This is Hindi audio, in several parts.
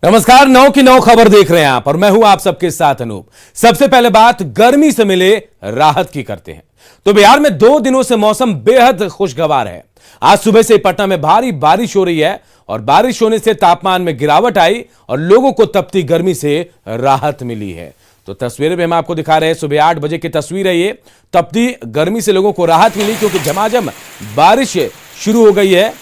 नमस्कार, 9 की 9 खबर देख रहे हैं आप और मैं हूं आप सबके साथ अनूप। सबसे पहले बात गर्मी से मिले राहत की करते हैं। तो बिहार में 2 दिनों से मौसम बेहद खुशगवार है। आज सुबह से पटना में भारी बारिश हो रही है और बारिश होने से तापमान में गिरावट आई और लोगों को तपती गर्मी से राहत मिली है। तो तस्वीरें भी हम आपको दिखा रहे हैं। सुबह 8 बजे की तस्वीर है ये। तपती गर्मी से लोगों को राहत मिली क्योंकि झमाझम बारिश शुरू हो गई है।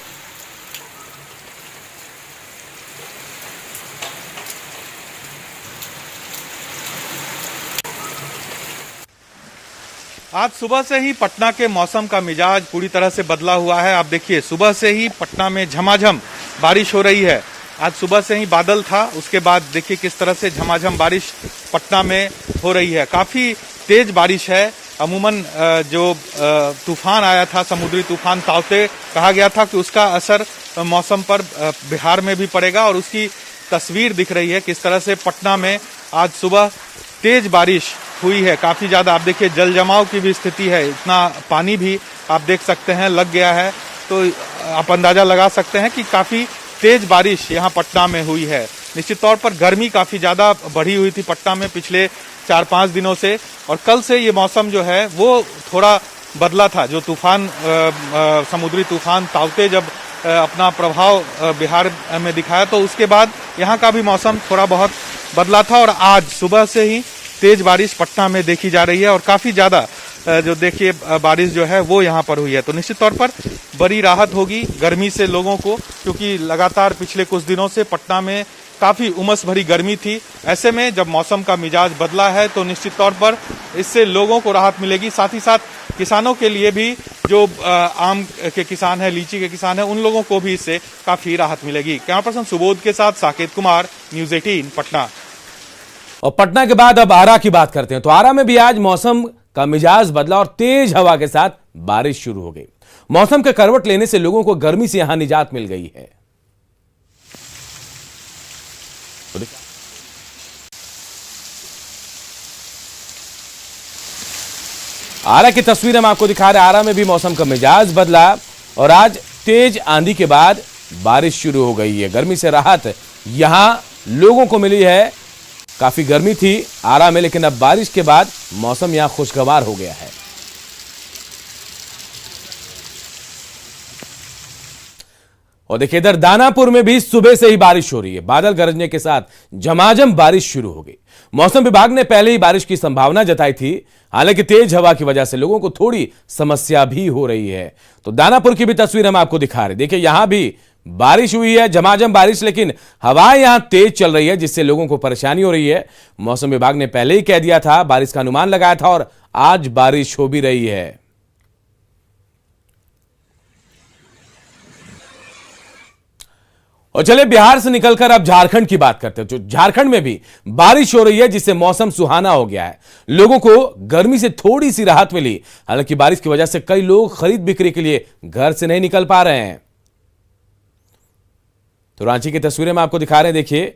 आज सुबह से ही पटना के मौसम का मिजाज पूरी तरह से बदला हुआ है। आप देखिए, सुबह से ही पटना में झमाझम बारिश हो रही है। आज सुबह से ही बादल था, उसके बाद देखिए किस तरह से झमाझम बारिश पटना में हो रही है। काफी तेज बारिश है। अमूमन जो तूफान आया था, समुद्री तूफान ताउते, कहा गया था कि उसका असर मौसम पर बिहार में भी पड़ेगा और उसकी तस्वीर दिख रही है किस तरह से पटना में आज सुबह तेज बारिश हुई है। काफी ज्यादा आप देखिए जल जमाव की भी स्थिति है। इतना पानी भी आप देख सकते हैं लग गया है, तो आप अंदाजा लगा सकते हैं कि काफी तेज बारिश यहाँ पटना में हुई है। निश्चित तौर पर गर्मी काफी ज्यादा बढ़ी हुई थी पटना में पिछले 4-5 दिनों से, और कल से ये मौसम जो है वो थोड़ा बदला था। जो तूफान समुद्री तूफान ताउते जब अपना प्रभाव बिहार में दिखाया तो उसके बाद यहाँ का भी मौसम थोड़ा बहुत बदला था और आज सुबह से ही तेज बारिश पटना में देखी जा रही है और काफी ज्यादा जो देखिए बारिश जो है वो यहाँ पर हुई है। तो निश्चित तौर पर बड़ी राहत होगी गर्मी से लोगों को, क्योंकि लगातार पिछले कुछ दिनों से पटना में काफी उमस भरी गर्मी थी। ऐसे में जब मौसम का मिजाज बदला है तो निश्चित तौर पर इससे लोगों को राहत मिलेगी। साथ ही साथ किसानों के लिए भी, जो आम के किसान है, लीची के किसान है, उन लोगों को भी इससे काफी राहत मिलेगी। कैमरा पर्सन सुबोध के साथ साकेत कुमार, न्यूज 18 पटना। और पटना के बाद अब आरा की बात करते हैं। तो आरा में भी आज मौसम का मिजाज बदला और तेज हवा के साथ बारिश शुरू हो गई। मौसम के करवट लेने से लोगों को गर्मी से यहां निजात मिल गई है। आरा की तस्वीर हम आपको दिखा रहे हैं। आरा में भी मौसम का मिजाज बदला और आज तेज आंधी के बाद बारिश शुरू हो गई है। गर्मी से राहत यहां लोगों को मिली है। काफी गर्मी थी आरा में, लेकिन अब बारिश के बाद मौसम यहां खुशगवार हो गया है। और देखिए इधर दानापुर में भी सुबह से ही बारिश हो रही है। बादल गरजने के साथ झमाझम बारिश शुरू हो गई। मौसम विभाग ने पहले ही बारिश की संभावना जताई थी, हालांकि तेज हवा की वजह से लोगों को थोड़ी समस्या भी हो रही है। तो दानापुर की भी तस्वीर हम आपको दिखा रहे। देखिए यहां भी बारिश हुई है, झमाझम बारिश, लेकिन हवाएं यहां तेज चल रही है जिससे लोगों को परेशानी हो रही है। मौसम विभाग ने पहले ही कह दिया था, बारिश का अनुमान लगाया था और आज बारिश हो भी रही है। और चलिए बिहार से निकलकर अब झारखंड की बात करते हैं। जो झारखंड में भी बारिश हो रही है जिससे मौसम सुहाना हो गया है। लोगों को गर्मी से थोड़ी सी राहत मिली। हालांकि बारिश की वजह से कई लोग खरीद बिक्री के लिए घर से नहीं निकल पा रहे हैं। तो रांची की तस्वीरें हम आपको दिखा रहे हैं। देखिए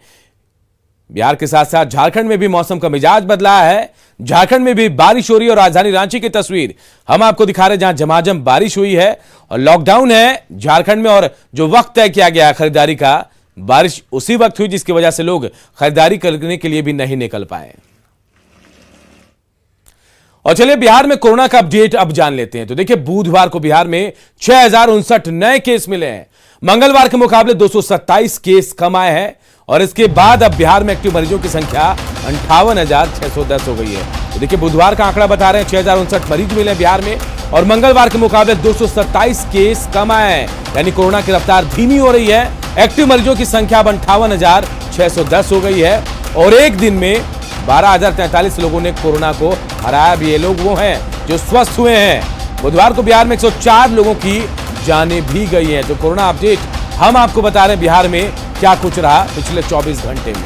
बिहार के साथ साथ झारखंड में भी मौसम का मिजाज बदला है। झारखंड में भी बारिश हो रही है और राजधानी रांची की तस्वीर हम आपको दिखा रहे हैं जहां झमाझम बारिश हुई है और लॉकडाउन है झारखंड में। और जो वक्त तय किया गया है खरीदारी का, बारिश उसी वक्त हुई जिसकी वजह से लोग खरीदारी करने के लिए भी नहीं निकल पाए। और चलिए बिहार में कोरोना का अपडेट अब जान लेते हैं। तो देखिए बुधवार को बिहार में 6059 नए केस मिले हैं। मंगलवार के मुकाबले 227 केस कम आए हैं और इसके बाद अब बिहार में एक्टिव मरीजों की संख्या 58,610 हो गई है। तो देखिए बुधवार का आंकड़ा बता रहे हैं 6059 मरीज मिले बिहार में और मंगलवार के मुकाबले 227 केस कम आए हैं, यानी कोरोना की रफ्तार धीमी हो रही है। एक्टिव मरीजों की संख्या अब 58,610 हो गई है और एक दिन में 12,043 लोगों ने कोरोना को हराया भी। ये लोग वो हैं जो स्वस्थ हुए हैं। बुधवार को बिहार में 104 लोगों की जानें भी गई हैं। तो कोरोना अपडेट हम आपको बता रहे हैं बिहार में क्या कुछ रहा पिछले 24 घंटे में।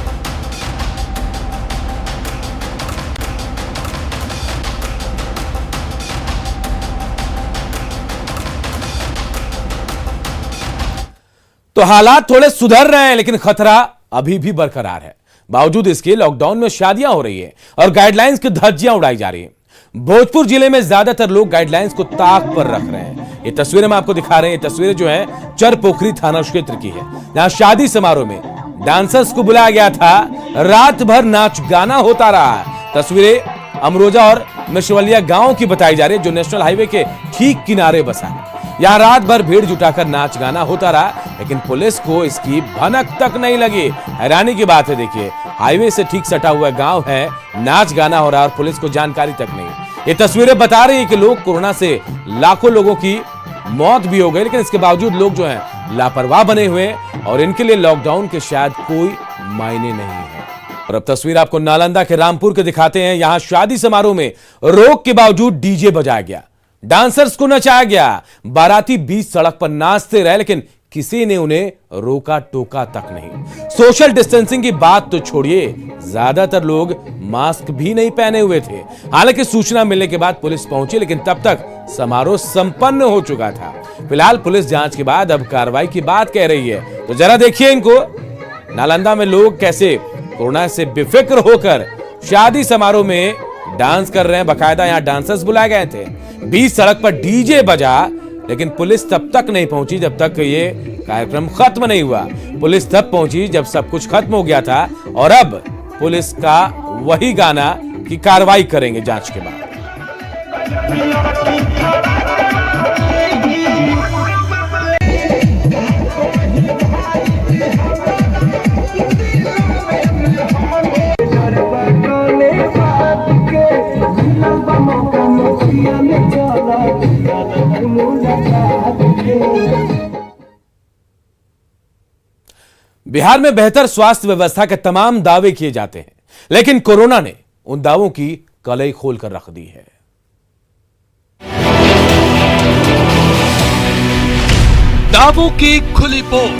तो हालात थोड़े सुधर रहे हैं लेकिन खतरा अभी भी बरकरार है। बावजूद इसके लॉकडाउन में शादियां हो रही है और गाइडलाइंस की धज्जियां उड़ाई जा रही है। भोजपुर जिले में ज्यादातर लोग गाइडलाइंस को ताक पर रख रहे हैं। ये तस्वीरें हम आपको दिखा रहे हैं। ये तस्वीरें जो है चरपोखरी थाना क्षेत्र की है, जहां शादी समारोह में डांसर्स को बुलाया गया था, रात भर नाच गाना होता रहा। तस्वीरें अमरोजा और मिश्रवलिया गांव की बताई जा रही है, जो नेशनल हाईवे के ठीक किनारे बसा है। यहां रात भर भीड़ जुटाकर नाच गाना होता रहा, लेकिन पुलिस को इसकी भनक तक नहीं लगी। हैरानी की बात है, देखिए हाईवे से ठीक सटा हुआ गांव है, नाच गाना हो रहा और पुलिस को जानकारी तक नहीं। ये तस्वीरें बता रही है कि लोग कोरोना से लाखों लोगों की मौत भी हो गई, लेकिन इसके बावजूद लोग जो हैं लापरवाह बने हुए और इनके लिए लॉकडाउन के शायद कोई मायने नहीं है। और अब तस्वीर आपको नालंदा के रामपुर के दिखाते हैं। यहां शादी समारोह में रोक के बावजूद डीजे बजाया गया, डांसर्स को नचाया गया, बाराती बीच सड़क पर नाचते रहे, लेकिन किसी ने उन्हें रोका टोका तक नहीं। सोशल डिस्टेंसिंग की बात तो छोड़िए, ज्यादातर लोग मास्क भी नहीं पहने हुए थे। हालांकि सूचना मिलने के बाद पुलिस पहुंची, लेकिन तब तक समारोह संपन्न हो चुका था। फिलहाल पुलिस जांच के बाद अब कार्रवाई की बात कह रही है। तो जरा देखिए इनको, नालंदा में लोग कैसे कोरोना से बेफिक्र होकर शादी समारोह में डांस कर रहे हैं। बाकायदा यहां डांसर्स बुलाए गए थे, बीच सड़क पर डीजे बजा, लेकिन पुलिस तब तक नहीं पहुंची जब तक ये कार्यक्रम खत्म नहीं हुआ। पुलिस तब पहुंची जब सब कुछ खत्म हो गया था, और अब पुलिस का वही गाना कि कार्रवाई करेंगे जांच के बाद। बिहार में बेहतर स्वास्थ्य व्यवस्था के तमाम दावे किए जाते हैं, लेकिन कोरोना ने उन दावों की कलई खोलकर रख दी है। दावों की खुली पोल,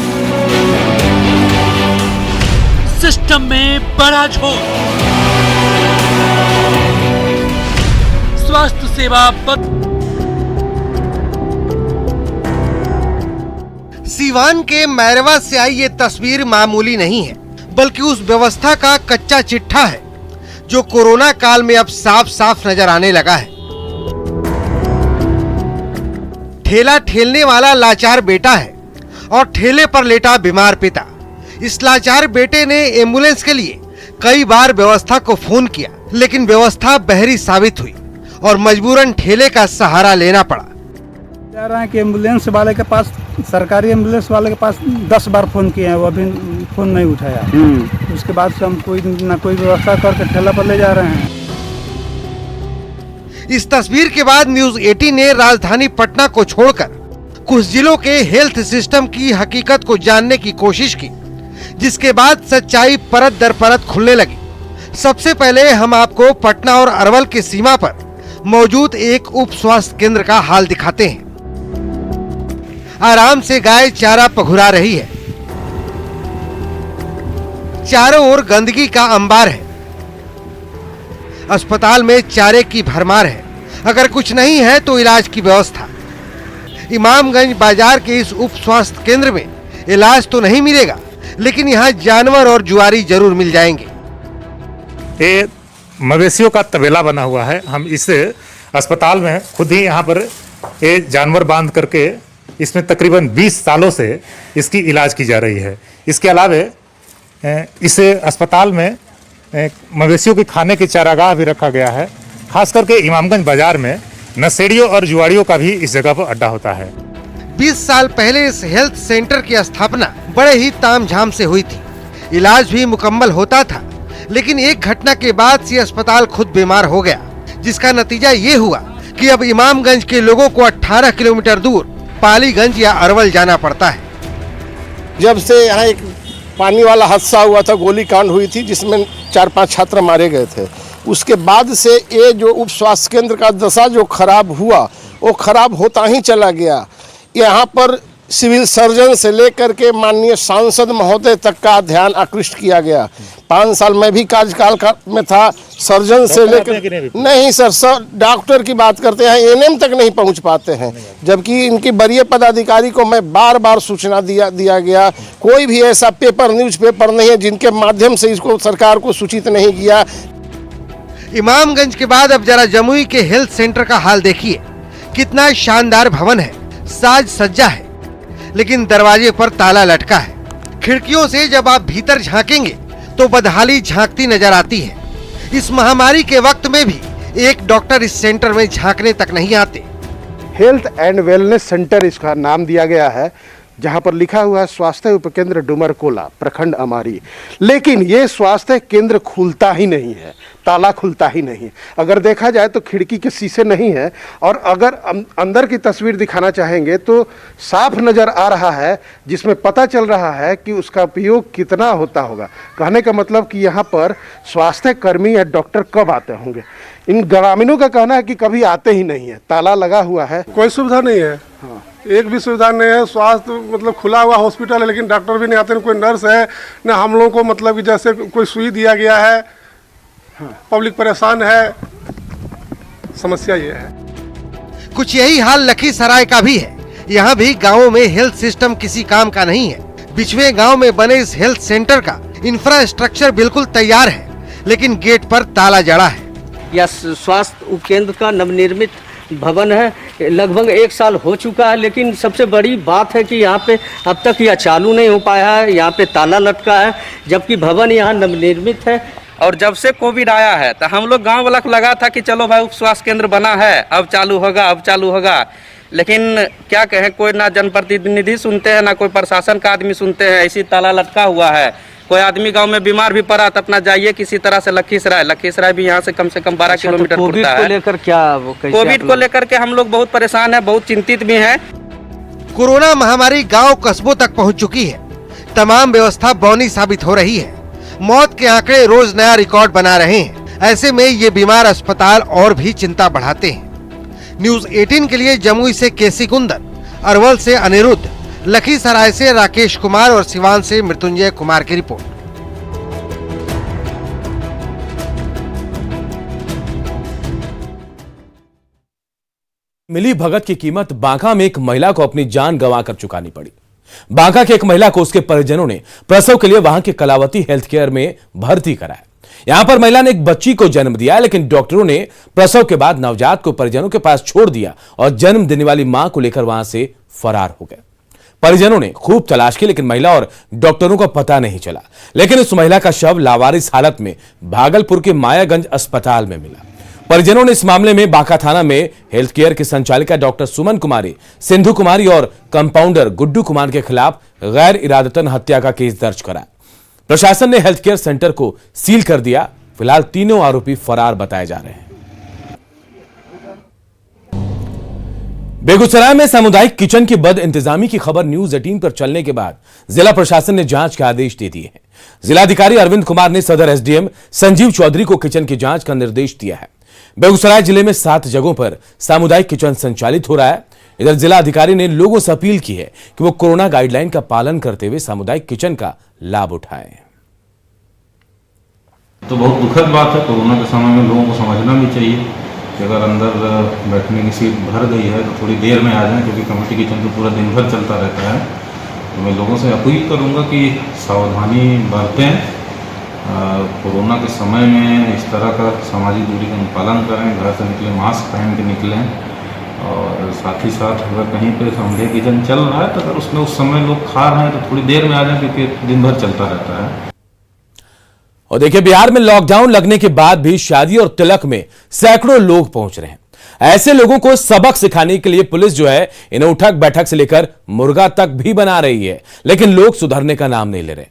सिस्टम में बड़ा झोल, स्वास्थ्य सेवा सीवान के मैरवा से आई ये तस्वीर मामूली नहीं है, बल्कि उस व्यवस्था का कच्चा चिट्ठा है जो कोरोना काल में अब साफ साफ नजर आने लगा है। ठेला ठेलने वाला लाचार बेटा है और ठेले पर लेटा बीमार पिता। इस लाचार बेटे ने एम्बुलेंस के लिए कई बार व्यवस्था को फोन किया, लेकिन व्यवस्था बहरी साबित हुई और मजबूरन ठेले का सहारा लेना पड़ा। कह रहे हैं कि एम्बुलेंस वाले के पास, सरकारी एम्बुलेंस वाले के पास 10 बार फोन किए हैं, वो अभी फोन नहीं उठाया। उसके बाद से हम कोई व्यवस्था करके ठेला पर ले जा रहे हैं। इस तस्वीर के बाद न्यूज 18 ने राजधानी पटना को छोड़कर कुछ जिलों के हेल्थ सिस्टम की हकीकत को जानने की कोशिश की, जिसके बाद सच्चाई परत दर परत खुलने लगी। सबसे पहले हम आपको पटना और अरवल की सीमा पर मौजूद एक उप स्वास्थ्य केंद्र का हाल दिखाते हैं। आराम से गाय चारा पघुरा रही है, चारों ओर गंदगी का अंबार है, अस्पताल में चारे की भरमार है। अगर कुछ नहीं है तो इलाज की व्यवस्था। इमामगंज बाजार के इस उप स्वास्थ्य केंद्र में इलाज तो नहीं मिलेगा, लेकिन यहाँ जानवर और जुआरी जरूर मिल जाएंगे। ये मवेशियों का तबेला बना हुआ है। हम इस अस्पताल में खुद ही यहाँ पर ये जानवर बांध करके इसमें तकरीबन 20 सालों से इसकी इलाज की जा रही है। इसके अलावा इस अस्पताल में मवेशियों के खाने के चारागाह भी रखा गया है। खास करके इमामगंज बाजार में नशेड़ियों और जुआड़ियों का भी इस जगह पर अड्डा होता है। 20 साल पहले इस हेल्थ सेंटर की स्थापना बड़े ही तामझाम से हुई थी। इलाज भी मुकम्मल होता था, लेकिन एक घटना के बाद से अस्पताल खुद बीमार हो गया, जिसका नतीजा ये हुआ कि अब इमामगंज के लोगों को 18 किलोमीटर दूर पालीगंज या अरवल जाना पड़ता है। जब से यहाँ एक पानी वाला हादसा हुआ था, गोली कांड हुई थी जिसमें 4-5 छात्र मारे गए थे, उसके बाद से ये जो उप स्वास्थ्य केंद्र का दशा जो खराब हुआ वो खराब होता ही चला गया। यहाँ पर सिविल सर्जन से लेकर के माननीय सांसद महोदय तक का ध्यान आकृष्ट किया गया। 5 साल में भी कार्यकाल में था, सर्जन से लेकर नहीं सर डॉक्टर की बात करते हैं, एनएम तक नहीं पहुंच पाते हैं, जबकि इनकी वरीय पदाधिकारी को मैं बार बार सूचना दिया गया। कोई भी ऐसा पेपर न्यूज़पेपर नहीं है जिनके माध्यम से इसको सरकार को सूचित नहीं किया। इमामगंज के बाद अब जरा जमुई के हेल्थ सेंटर का हाल देखिए। कितना शानदार भवन है, साज सज्जा है, लेकिन दरवाजे पर ताला लटका है। खिड़कियों से जब आप भीतर झांकेंगे तो बदहाली झांकती नजर आती है। इस महामारी के वक्त में भी एक डॉक्टर इस सेंटर में झांकने तक नहीं आते। हेल्थ एंड वेलनेस सेंटर इसका नाम दिया गया है, जहां पर लिखा हुआ है स्वास्थ्य उपकेंद्र डुमरकोला, प्रखंड अमारी। लेकिन ये स्वास्थ्य केंद्र खुलता ही नहीं है, ताला खुलता ही नहीं। अगर देखा जाए तो खिड़की के शीशे नहीं है, और अगर अंदर की तस्वीर दिखाना चाहेंगे तो साफ नज़र आ रहा है, जिसमें पता चल रहा है कि उसका उपयोग कितना होता होगा। कहने का मतलब कि यहाँ पर स्वास्थ्य कर्मी या डॉक्टर कब आते होंगे। इन ग्रामीणों का कहना है कि कभी आते ही नहीं है, ताला लगा हुआ है, कोई सुविधा नहीं है। हाँ। एक भी सुविधा नहीं है। स्वास्थ्य मतलब खुला हुआ हॉस्पिटल है, लेकिन डॉक्टर भी नहीं आते, न कोई नर्स है, न हम लोगों को मतलब कि जैसे कोई सुई दिया गया है। हाँ। पब्लिक परेशान है, समस्या ये है। कुछ यही हाल लखीसराय का भी है। यहाँ भी गांवों में हेल्थ सिस्टम किसी काम का नहीं है। बिचवे गांव में बने इस हेल्थ सेंटर का इंफ्रास्ट्रक्चर बिल्कुल तैयार है, लेकिन गेट पर ताला जड़ा है। यह स्वास्थ्य उपकेंद्र का नवनिर्मित भवन है, लगभग 1 साल हो चुका है, लेकिन सबसे बड़ी बात है कि यहाँ पे अब तक यह चालू नहीं हो पाया है। यहाँ पे ताला लटका है, जबकि भवन यहाँ नवनिर्मित है। और जब से कोविड आया है तो हम लोग गांव वाला को लगा था कि चलो भाई उप स्वास्थ्य केंद्र बना है, अब चालू होगा, लेकिन क्या कहें, कोई ना जनप्रतिनिधि सुनते हैं, ना कोई प्रशासन का आदमी सुनते हैं। ऐसी ताला लटका हुआ है। कोई आदमी गांव में बीमार भी पड़ा तो अपना जाइए किसी तरह से लखीसराय भी यहाँ से कम 12 किलोमीटर पड़ता है। कोविड को लेकर क्या कोविड को लेकर के हम लोग बहुत परेशान है, बहुत चिंतित भी हैं। कोरोना महामारी गांव कस्बों तक पहुंच चुकी है। तमाम व्यवस्था बौनी साबित हो रही है। मौत के आंकड़े रोज नया रिकॉर्ड बना रहे हैं। ऐसे में ये बीमार अस्पताल और भी चिंता बढ़ाते हैं। न्यूज 18 के लिए जमुई से केसी कुंदन, अरवल से अनिरुद्ध, लखीसराय से राकेश कुमार और सिवान से मृत्युंजय कुमार की रिपोर्ट। मिली भगत की कीमत बांका में एक महिला को अपनी जान गंवाकर चुकानी पड़ी। बांका की एक महिला को उसके परिजनों ने प्रसव के लिए वहां के कलावती हेल्थ केयर में भर्ती कराया। यहां पर महिला ने एक बच्ची को जन्म दिया, लेकिन डॉक्टरों ने प्रसव के बाद नवजात को परिजनों के पास छोड़ दिया और जन्म देने वाली मां को लेकर वहां से फरार हो गए। परिजनों ने खूब तलाश की, लेकिन महिला और डॉक्टरों को पता नहीं चला। लेकिन उस महिला का शव लावारिस हालत में भागलपुर के मायागंज अस्पताल में मिला। परिजनों ने इस मामले में बांका थाना में हेल्थ केयर की संचालिका डॉक्टर सुमन कुमारी, सिंधु कुमारी और कंपाउंडर गुड्डू कुमार के खिलाफ गैर इरादतन हत्या का केस दर्ज करा। प्रशासन ने हेल्थ केयर सेंटर को सील कर दिया। फिलहाल तीनों आरोपी फरार बताए जा रहे हैं। बेगूसराय में सामुदायिक किचन की बद इंतजामी की खबर न्यूज 18 पर चलने के बाद जिला प्रशासन ने जांच के आदेश दे दिए हैं। जिलाधिकारी अरविंद कुमार ने सदर एसडीएम संजीव चौधरी को किचन की जांच का निर्देश दिया है। बेगूसराय जिले में 7 जगहों पर सामुदायिक किचन संचालित हो रहा है। इधर जिला अधिकारी ने लोगों से अपील की है कि वो कोरोना गाइडलाइन का पालन करते हुए सामुदायिक किचन का लाभ उठाएं। तो बहुत दुखद बात है। कोरोना के समय में लोगों को समझना भी चाहिए कि अगर अंदर बैठने की सीट भर गई है तो थोड़ी देर में आ जाएं, क्योंकि कम्युनिटी किचन तो पूरा दिन भर चलता रहता है। तो मैं लोगों से अपील करूंगा कि सावधानी बरतें। कोरोना के समय में इस तरह का सामाजिक दूरी का पालन करें, घर से निकले मास्क पहन के निकलें, और साथ ही साथ अगर कहीं पे सामुदायिक किचन चल रहा है तो अगर उसमें उस समय लोग खा रहे हैं तो थोड़ी देर में आ जाएं, क्योंकि दिन भर चलता रहता है। और देखिए, बिहार में लॉकडाउन लगने के बाद भी शादी और तिलक में सैकड़ों लोग पहुंच रहे हैं। ऐसे लोगों को सबक सिखाने के लिए पुलिस जो है इन्हें उठक बैठक से लेकर मुर्गा तक भी बना रही है, लेकिन लोग सुधरने का नाम नहीं ले रहे।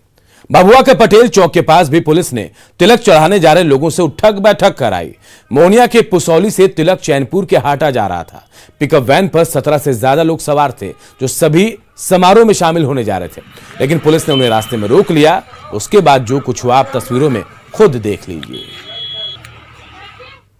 भभुआ के पटेल चौक के पास भी पुलिस ने तिलक चढ़ाने जा रहे लोगों से उठक बैठक कराई। मोहनिया के पुसौली से तिलक चैनपुर के हाटा जा रहा था। पिकअप वैन पर 17 से ज्यादा लोग सवार थे, जो सभी समारोह में शामिल होने जा रहे थे, लेकिन पुलिस ने उन्हें रास्ते में रोक लिया। उसके बाद जो कुछ हुआ आप तस्वीरों में खुद देख लीजिए।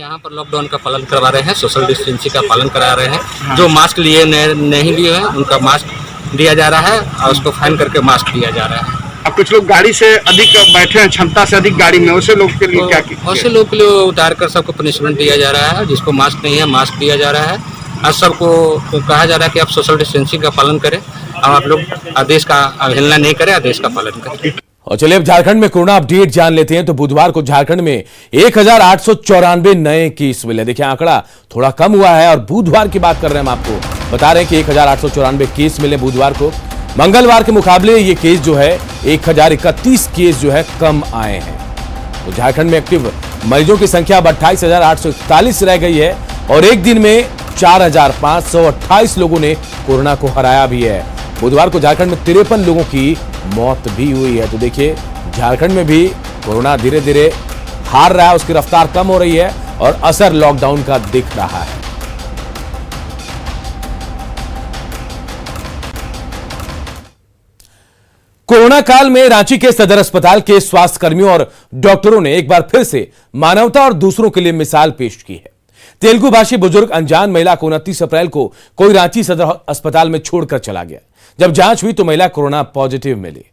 यहाँ पर लॉकडाउन का पालन करवा रहे हैं, सोशल डिस्टेंसिंग का पालन करा रहे हैं। जो मास्क लिए नहीं लिए हैं उनका मास्क दिया जा रहा है और उसको फाइन करके मास्क दिया जा रहा है। अब कुछ लोग गाड़ी से अधिक बैठे हैं, क्षमता से अधिक गाड़ी में, वैसे लोग के लिए क्या किया? वैसे लोग के लिए उतार कर सबको पनिशमेंट दिया जा रहा है। जिसको मास्क नहीं है मास्क दिया जा रहा है और सबको कहा जा रहा है कि आप सोशल डिस्टेंसिंग का पालन करें और आप लोग आदेश का अवहेलना नहीं करें, आदेश का पालन करें। और चलिए अब झारखंड में कोरोना अपडेट जान लेते हैं। तो बुधवार को झारखंड में 1894 नए केस मिले। देखिए, आंकड़ा थोड़ा कम हुआ है और बुधवार की बात कर रहे हैं। हम आपको बता रहे हैं कि 1894 केस मिले बुधवार को। मंगलवार के मुकाबले ये केस जो है 1031 केस जो है कम आए हैं। तो झारखंड में एक्टिव मरीजों की संख्या अब 28,841 रह गई है और एक दिन में 4,528 लोगों ने कोरोना को हराया भी है। बुधवार को झारखंड में 53 लोगों की मौत भी हुई है। तो देखिए झारखंड में भी कोरोना धीरे धीरे हार रहा है, उसकी रफ्तार कम हो रही है और असर लॉकडाउन का दिख रहा है। कोरोना काल में रांची के सदर अस्पताल के स्वास्थ्य कर्मियों और डॉक्टरों ने एक बार फिर से मानवता और दूसरों के लिए मिसाल पेश की है। तेलुगु भाषी बुजुर्ग अनजान महिला को 29 अप्रैल को कोई रांची सदर अस्पताल में छोड़कर चला गया। जब जांच हुई तो महिला कोरोना पॉजिटिव मिली।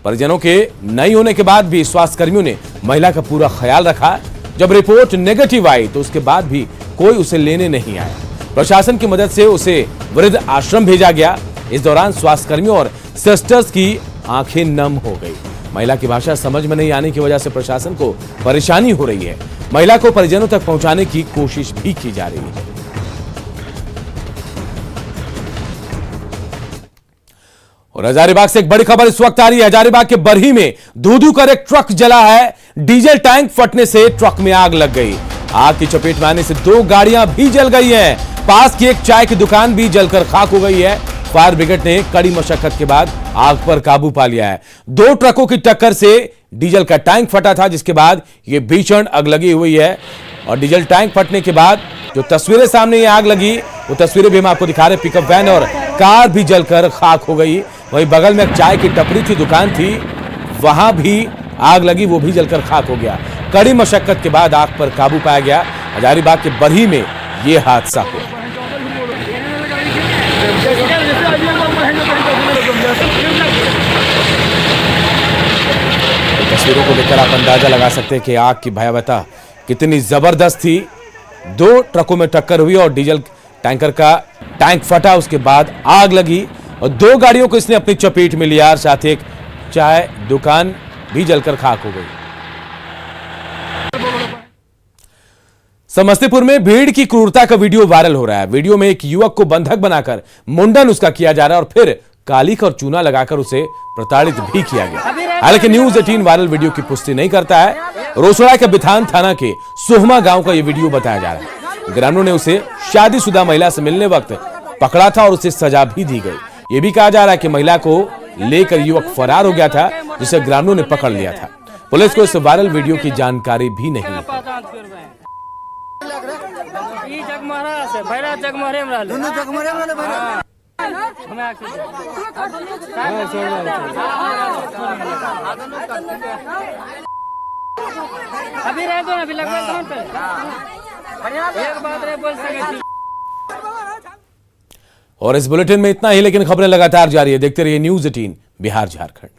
परिजनों के नहीं होने के बाद भी स्वास्थ्य कर्मियों ने महिला का पूरा ख्याल रखा। जब रिपोर्ट नेगेटिव आई तो उसके बाद भी कोई उसे लेने नहीं आया। प्रशासन की मदद से उसे वृद्ध आश्रम भेजा गया। इस दौरान स्वास्थ्य कर्मियों और सिस्टर्स की आंखें नम हो गई। महिला की भाषा समझ में नहीं आने की वजह से प्रशासन को परेशानी हो रही है। महिला को परिजनों तक पहुंचाने की कोशिश भी की जा रही है। और हजारीबाग से एक बड़ी खबर इस वक्त आ रही है। हजारीबाग के बरही में धू-धू कर एक ट्रक जला है। डीजल टैंक फटने से ट्रक में आग लग गई। आग की चपेट में आने से 2 गाड़ियां भी जल गई हैं। पास की एक चाय की दुकान भी जलकर खाक हो गई है। फायर ब्रिगेड ने कड़ी मशक्कत के बाद आग पर काबू पा लिया है। 2 ट्रकों की टक्कर से डीजल का टैंक फटा था, जिसके बाद यह भीषण आग लगी हुई है। और डीजल टैंक फटने के बाद जो तस्वीरें सामने ये आग लगी, वो तस्वीरें भी हम आपको दिखा रहे। पिकअप वैन और कार भी जलकर खाक हो गई। वहीं बगल में एक चाय की टपरी की दुकान थी, वहां भी आग लगी, वो भी जलकर खाक हो गया। कड़ी मशक्कत के बाद आग पर काबू पाया गया। हजारीबाग के बरही में यह हादसा हुआ। तस्वीरों को देखकर आप अंदाजा लगा सकते हैं कि आग की भयावहता कितनी जबरदस्त थी। 2 ट्रकों में टक्कर हुई और डीजल टैंकर का टैंक फटा, उसके बाद आग लगी और 2 गाड़ियों को इसने अपनी चपेट में लिया। साथ ही एक चाय दुकान भी जलकर खाक हो गई। समस्तीपुर में भीड़ की क्रूरता का वीडियो वायरल हो रहा है। वीडियो में एक युवक को बंधक बनाकर मुंडन उसका किया जा रहा है और फिर कालिख और चूना लगाकर उसे प्रताड़ित भी किया गया। हालांकि न्यूज 18 वायरल वीडियो की पुष्टि नहीं करता है। रोसड़ा के बिथान थाना के सोहमा गांव का यह वीडियो बताया जा रहा है। ग्रामीणों ने उसे शादीशुदा महिला से मिलने वक्त पकड़ा था और उसे सजा भी दी गई। यह भी कहा जा रहा है कि महिला को लेकर युवक फरार हो गया था, जिसे ग्रामीणों ने पकड़ लिया था। पुलिस को इस वायरल वीडियो की जानकारी भी नहीं है। अभी रह दो ना, अभी लगभग एक बात रहे बोल सके। और इस बुलेटिन में इतना ही, लेकिन खबरें लगातार जारी है। देखते रहिए न्यूज 18 बिहार झारखंड।